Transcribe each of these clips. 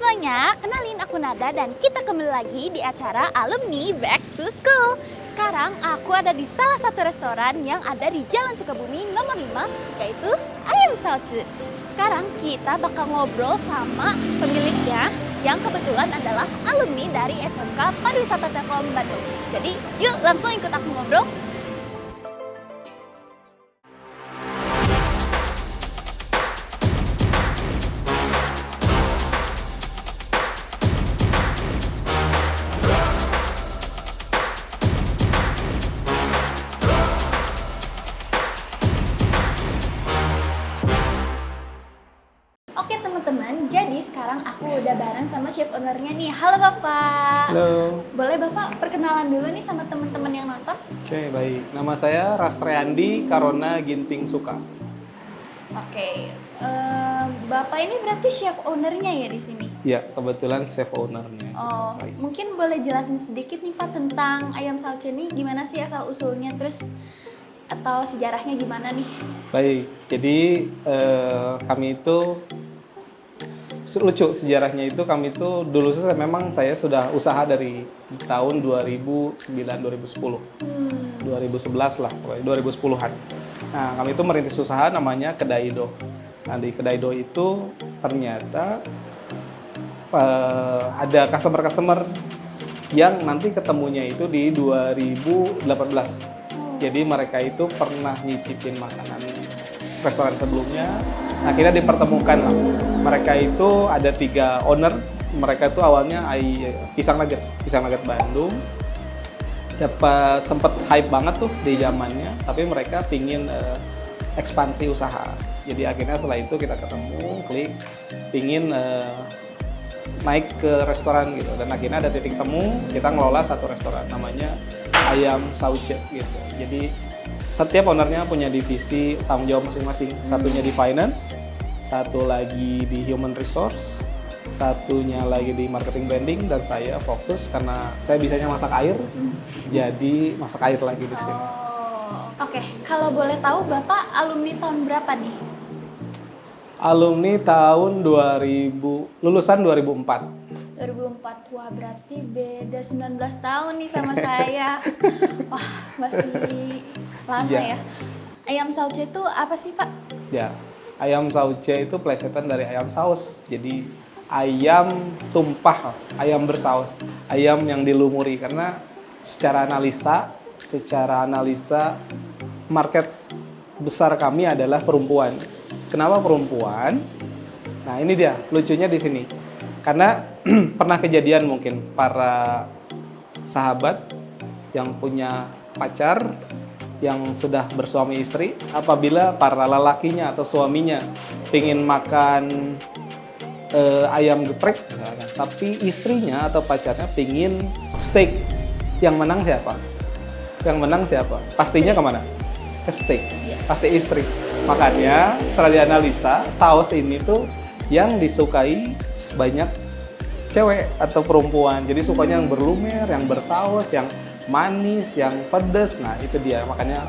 semuanya, kenalin aku Nada dan kita kembali lagi di acara Alumni Back to School. Sekarang aku ada di salah satu restoran yang ada di Jalan Sukabumi nomor 5, yaitu Ayam Sauce. Sekarang kita bakal ngobrol sama pemiliknya yang kebetulan adalah alumni dari SMK Pariwisata Telkom Bandung. Jadi yuk langsung ikut aku ngobrol. Oke teman-teman, jadi sekarang aku udah bareng sama chef ownernya nih. Halo Bapak. Halo. Boleh Bapak perkenalan dulu nih sama teman-teman yang nonton? Oke, baik. Nama saya Rasriandi Karona Ginting Suka. Oke, Bapak ini berarti chef ownernya ya di sini? Ya, kebetulan chef ownernya. Oh, Baik. mungkin boleh jelasin sedikit nih Pak tentang ayam sauce ini gimana sih asal usulnya, terus atau sejarahnya gimana nih? Baik, jadi kami itu lucu sejarahnya itu kami itu dulu memang saya sudah usaha dari tahun 2009-2010. 2011 lah, pokoknya 2010-an. Nah, kami itu merintis usaha namanya Kedaido. Nah, di Kedaido itu ternyata ada customer-customer yang nanti ketemunya itu di 2018. Jadi mereka itu pernah nyicipin makanan restoran sebelumnya. Akhirnya dipertemukan lah. Mereka itu ada 3 owner. Mereka itu awalnya Pisang Nugget Bandung. Sempet hype banget tuh di zamannya. Tapi mereka pingin ekspansi usaha. Jadi akhirnya setelah itu kita ketemu, klik, pingin naik ke restoran gitu. Dan akhirnya ada titik temu, kita ngelola satu restoran namanya Ayam Sauce gitu. Jadi setiap ownernya punya divisi tanggung jawab masing-masing. Satunya di finance, satu lagi di human resource, satunya lagi di marketing branding, dan saya fokus karena saya bisanya masak air, jadi masak air lagi di sini. Oh, oke. Kalau boleh tahu Bapak alumni tahun berapa nih? Alumni tahun 2000, lulusan 2004. 2004, wah berarti beda 19 tahun nih sama saya. Wah, masih lama Iya. ya. Ayam sauce itu apa sih Pak? Ya, ayam sauce itu plesetan dari ayam saus. Jadi ayam tumpah, ayam bersaus, ayam yang dilumuri. Karena secara analisa market besar kami adalah perempuan. Kenapa perempuan? Nah, ini dia lucunya di sini. Karena pernah kejadian mungkin para sahabat yang punya pacar yang sudah bersuami istri, apabila para lelakinya atau suaminya pingin makan ayam geprek, tapi istrinya atau pacarnya pingin steak, yang menang siapa? Yang menang siapa? Pastinya kemana? Ke steak. Pasti istri. Makanya setelah dianalisa, saus ini tuh yang disukai banyak cewek atau perempuan. Jadi sukanya yang berlumer, yang bersaus, yang manis, yang pedas. Nah, itu dia. Makanya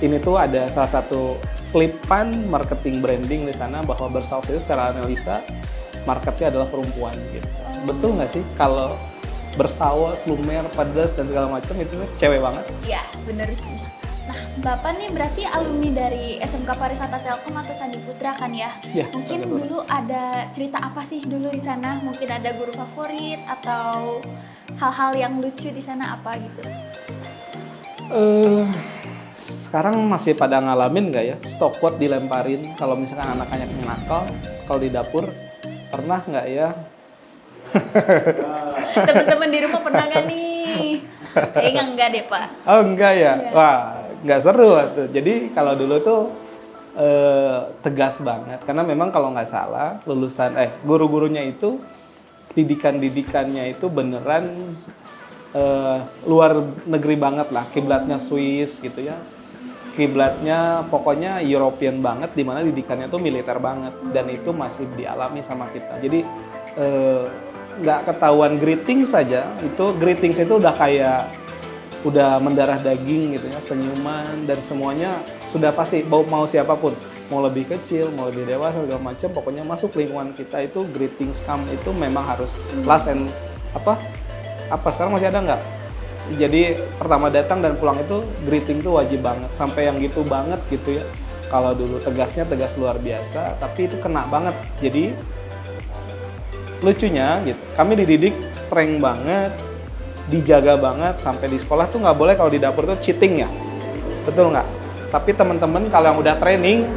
ini tuh ada salah satu selipan marketing branding di sana bahwa bersaus itu secara analisa marketnya adalah perempuan gitu. Betul nggak sih kalau bersaus, lumer, pedas dan segala macam itu cewek banget? Iya, bener sih. Nah, Bapak nih berarti alumni dari SMK Pariwisata Telkom atau Sandi Putra kan ya? Iya. Mungkin dulu ada cerita apa sih dulu di sana? Mungkin ada guru favorit atau hal-hal yang lucu di sana apa gitu? Sekarang masih pada ngalamin nggak ya stopwatch dilemparin kalau misalkan anak-anak yang nakal kalau di dapur, pernah nggak ya? Teman-teman di rumah pernah nggak nih? Kayaknya enggak deh Pak. Oh enggak ya? Iya. Wah, nggak seru tuh. Jadi kalau dulu tuh tegas banget karena memang kalau nggak salah lulusan guru-gurunya itu didikannya itu beneran luar negeri banget lah, kiblatnya Swiss gitu ya, kiblatnya pokoknya European banget, dimana didikannya tuh militer banget, dan itu masih dialami sama kita. Jadi nggak ketahuan greetings saja, greetings itu udah kayak udah mendarah daging gitu ya, senyuman dan semuanya sudah pasti mau siapapun. mau lebih kecil, mau lebih dewasa segala macam, pokoknya masuk lingkungan kita itu greetings come itu memang harus last and apa sekarang masih ada nggak? Jadi pertama datang dan pulang itu greeting tuh wajib banget, sampai yang gitu banget gitu ya. Kalau dulu tegasnya tegas luar biasa, tapi itu kena banget. Jadi lucunya gitu, kami dididik strength banget, dijaga banget, sampai di sekolah tuh nggak boleh kalau di dapur tuh cheating ya, betul nggak? Tapi teman-teman kalau yang udah training,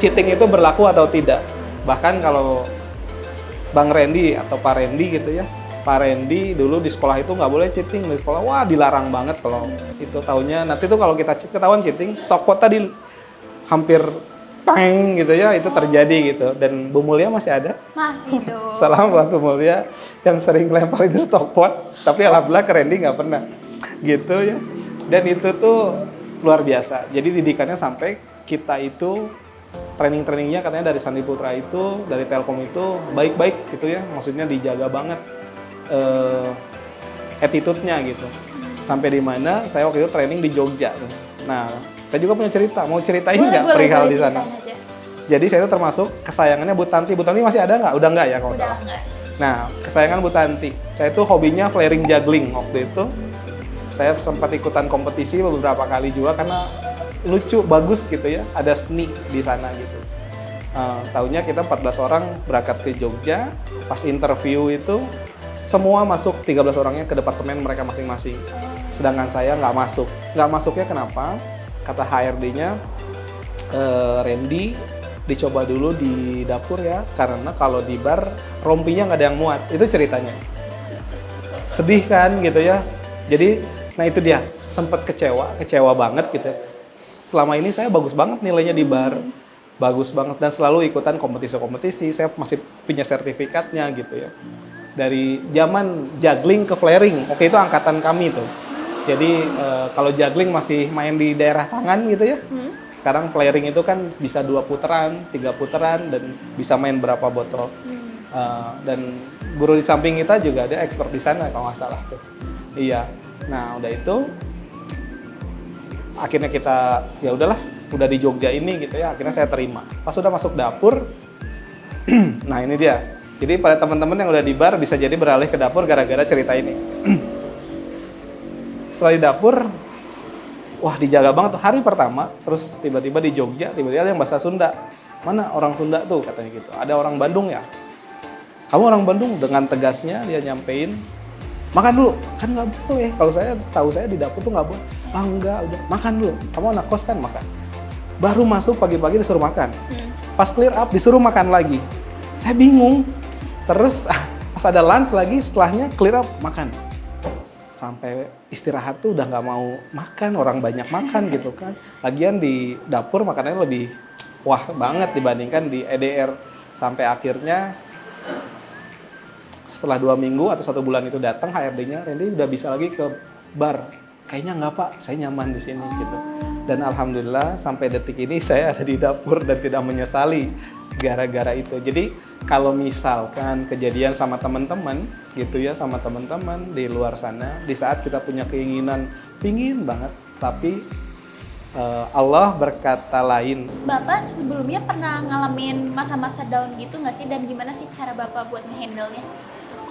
cheating itu berlaku atau tidak. Bahkan kalau Bang Randy atau Pak Randy gitu ya, Pak Randy dulu di sekolah itu nggak boleh cheating, di sekolah wah dilarang banget kalau itu. Taunya nanti tuh kalau kita ketahuan cheating, stok pot tadi hampir peng gitu ya, itu terjadi gitu. Dan Bu Mulia masih ada. Masih dong. Salam buat Bu Mulia yang sering lempar itu stok pot, tapi alhamdulillah ke Randy nggak pernah gitu ya. Dan itu tuh luar biasa. Jadi didikannya sampai kita itu training-trainingnya katanya dari Sandi Putra itu, dari Telkom itu baik-baik gitu ya, maksudnya dijaga banget attitude-nya gitu. Sampai di mana saya waktu itu training di Jogja. Nah, saya juga punya cerita, mau ceritain nggak perihal di sana? Aja. Jadi saya itu termasuk kesayangannya Bu Tanti. Bu Tanti masih ada nggak? Udah nggak ya kalau Udah salah? enggak. Nah, kesayangan Bu Tanti. Saya itu hobinya flaring juggling waktu itu. Saya sempat ikutan kompetisi beberapa kali juga karena lucu, bagus gitu ya. Ada seni di sana gitu. Tahunya kita 14 orang berangkat ke Jogja. Pas interview itu semua masuk 13 orangnya ke departemen mereka masing-masing. Sedangkan saya nggak masuk. Nggak masuknya kenapa? Kata HRD-nya, Randy dicoba dulu di dapur ya, karena kalau di bar rompinya nggak ada yang muat. Itu ceritanya. Sedih kan gitu ya. Jadi, nah itu dia, sempat kecewa banget gitu. Selama ini saya bagus banget nilainya di bar, bagus banget dan selalu ikutan kompetisi-kompetisi. Saya masih punya sertifikatnya gitu ya. Dari zaman juggling ke flaring, oke itu angkatan kami tuh. Jadi kalau juggling masih main di daerah tangan gitu ya. Sekarang flaring itu kan bisa 2 putaran, 3 putaran dan bisa main berapa botol. Dan guru di samping kita juga ada expert di sana kalau nggak salah tuh. Iya. Nah udah itu akhirnya kita ya udahlah, udah di Jogja ini gitu ya. Akhirnya saya terima. Pas udah masuk dapur, nah ini dia. Jadi pada teman-teman yang udah di bar bisa jadi beralih ke dapur gara-gara cerita ini. Setelah di dapur, wah dijaga banget tuh hari pertama. Terus tiba-tiba di Jogja, tiba-tiba ada yang bahasa Sunda. Mana orang Sunda tuh katanya gitu. Ada orang Bandung ya? Kamu orang Bandung? Dengan tegasnya dia nyampein, makan dulu. Kan nggak boleh. Kalau setahu saya di dapur tuh nggak boleh. Ah enggak, udah makan dulu. Kamu anak kos kan makan. Baru masuk pagi-pagi disuruh makan. Pas clear up disuruh makan lagi. Saya bingung. Terus pas ada lunch lagi, setelahnya clear up makan. Sampai istirahat tuh udah nggak mau makan, orang banyak makan gitu kan. Lagian di dapur makanannya lebih wah banget dibandingkan di EDR. Sampai akhirnya setelah 2 minggu atau 1 bulan itu datang HRD-nya, Randy udah bisa lagi ke bar. Kayaknya nggak Pak, saya nyaman di sini gitu. Dan alhamdulillah sampai detik ini saya ada di dapur dan tidak menyesali gara-gara itu. Jadi kalau misalkan kejadian sama teman-teman gitu ya, sama teman-teman di luar sana, di saat kita punya keinginan, pingin banget, tapi Allah berkata lain. Bapak sebelumnya pernah ngalamin masa-masa down gitu nggak sih? Dan gimana sih cara Bapak buat nge-handle-nya?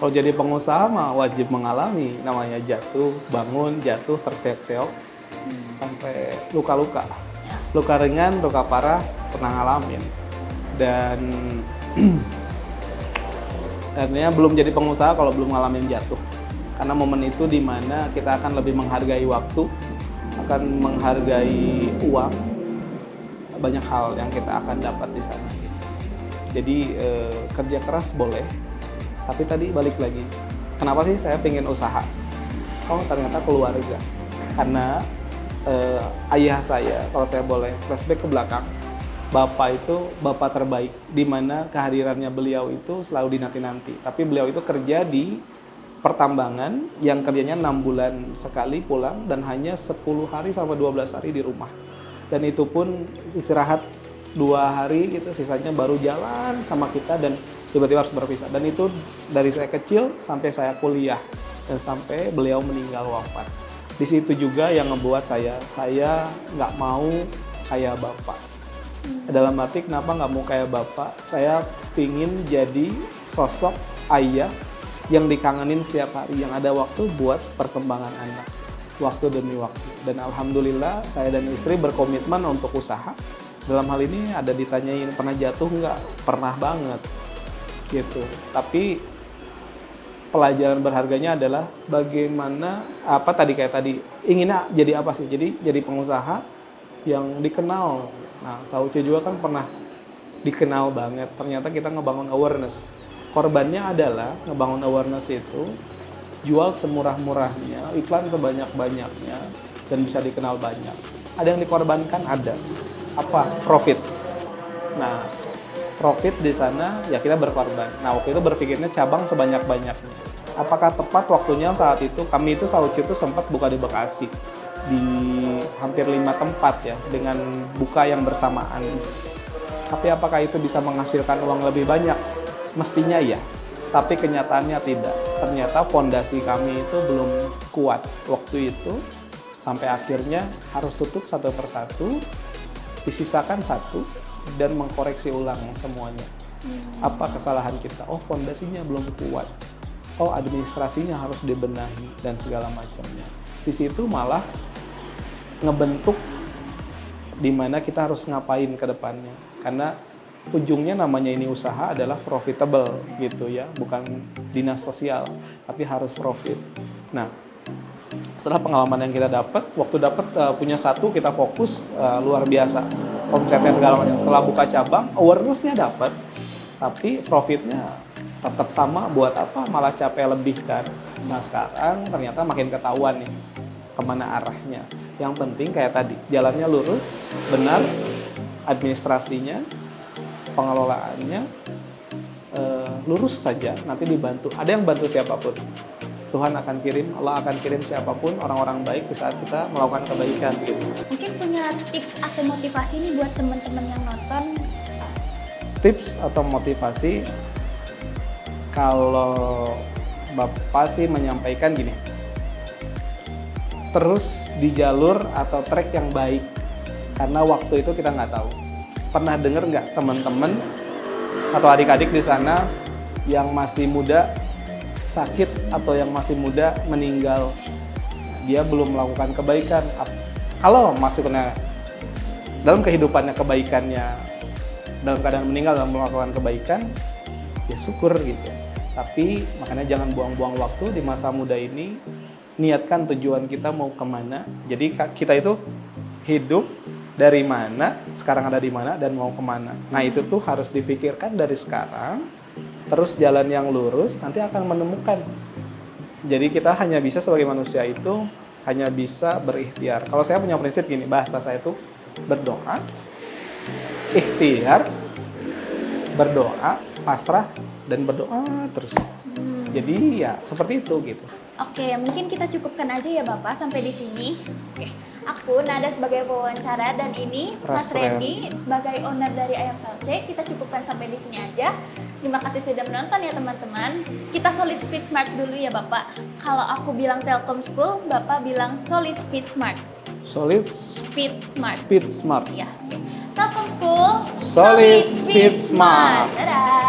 Kalau jadi pengusaha mah wajib mengalami, namanya jatuh, bangun, jatuh, terseok-seok, sampai luka-luka. Ya. Luka ringan, luka parah, pernah ngalamin. Dan artinya belum jadi pengusaha kalau belum ngalamin jatuh. Karena momen itu dimana kita akan lebih menghargai waktu, akan menghargai uang, banyak hal yang kita akan dapat di sana. Jadi kerja keras boleh, tapi tadi balik lagi, kenapa sih saya pengen usaha? Oh ternyata keluarga. Karena ayah saya, kalau saya boleh flashback ke belakang, Bapak itu bapak terbaik, di mana kehadirannya beliau itu selalu dinanti-nanti. Tapi beliau itu kerja di pertambangan yang kerjanya 6 bulan sekali pulang dan hanya 10 hari sampai 12 hari di rumah. Dan itu pun istirahat 2 hari gitu, sisanya baru jalan sama kita dan tiba-tiba harus berpisah. Dan itu dari saya kecil sampai saya kuliah dan sampai beliau meninggal wafat. Di situ juga yang ngebuat saya nggak mau kayak bapak. Dalam arti kenapa nggak mau kayak bapak, saya pingin jadi sosok ayah yang dikangenin setiap hari, yang ada waktu buat perkembangan anak, waktu demi waktu. Dan alhamdulillah saya dan istri berkomitmen untuk usaha. Dalam hal ini ada ditanyain pernah jatuh nggak? Pernah banget gitu. Tapi pelajaran berharganya adalah bagaimana kayak tadi inginnya jadi apa sih? Jadi pengusaha yang dikenal. Nah, Sauce juga kan pernah dikenal banget. Ternyata kita ngebangun awareness. Korbannya adalah ngebangun awareness itu jual semurah-murahnya, iklan sebanyak-banyaknya, dan bisa dikenal banyak. Ada yang dikorbankan, ada. Apa? Profit. Nah, profit di sana ya kita berkorban. Nah, waktu itu berpikirnya cabang sebanyak-banyaknya. Apakah tepat waktunya saat itu? Kami itu Sauce itu sempat buka di Bekasi. Di hampir 5 tempat ya, dengan buka yang bersamaan. Tapi apakah itu bisa menghasilkan uang lebih banyak? Mestinya ya, tapi kenyataannya tidak. Ternyata fondasi kami itu belum kuat waktu itu, sampai akhirnya harus tutup satu persatu, disisakan satu, dan mengkoreksi ulang semuanya. Apa kesalahan kita? Oh, fondasinya belum kuat. Oh, administrasinya harus dibenahi, dan segala macamnya. Di situ malah ngebentuk di mana kita harus ngapain ke depannya. Karena ujungnya namanya ini usaha adalah profitable gitu ya, bukan dinas sosial, tapi harus profit. Nah, setelah pengalaman yang kita dapat, waktu punya satu kita fokus luar biasa, omsetnya segala macam. Setelah buka cabang, awareness-nya dapat, tapi profitnya tetap sama. Buat apa? Malah capek lebih kan. Nah, sekarang ternyata makin ketahuan nih kemana arahnya. Yang penting kayak tadi, jalannya lurus, benar, administrasinya, pengelolaannya lurus saja, nanti dibantu. Ada yang bantu siapapun. Tuhan akan kirim, Allah akan kirim siapapun orang-orang baik di saat kita melakukan kebaikan gitu. Mungkin punya tips atau motivasi nih buat teman-teman yang nonton. Tips atau motivasi, kalau Bapak sih menyampaikan gini, terus di jalur atau track yang baik, karena waktu itu kita nggak tahu. Pernah dengar nggak teman-teman atau adik-adik di sana yang masih muda sakit atau yang masih muda meninggal? Dia belum melakukan kebaikan. Kalau masih kena dalam kehidupannya kebaikannya, dalam keadaan meninggal dalam melakukan kebaikan, ya syukur gitu. Tapi makanya jangan buang-buang waktu di masa muda ini. Niatkan tujuan kita mau kemana. Jadi kita itu hidup dari mana, sekarang ada di mana, dan mau kemana. Nah, itu tuh harus difikirkan dari sekarang. Terus jalan yang lurus nanti akan menemukan. Jadi kita hanya bisa sebagai manusia itu hanya bisa berikhtiar. Kalau saya punya prinsip gini, bahasa saya itu berdoa, ikhtiar, berdoa, pasrah, dan berdoa terus. Jadi ya seperti itu gitu. Oke, mungkin kita cukupkan aja ya Bapak sampai di sini. Oke, aku Nada sebagai pewawancara dan ini Mas Randy sebagai owner dari Ayam Sauce. Kita cukupkan sampai di sini aja. Terima kasih sudah menonton ya teman-teman. Kita Solid Speed Smart dulu ya Bapak. Kalau aku bilang Telkom School, Bapak bilang Solid Speed Smart. Solid Speed Smart. Speed Smart. Ya. Telkom School, Solid Speed Smart. Dadah.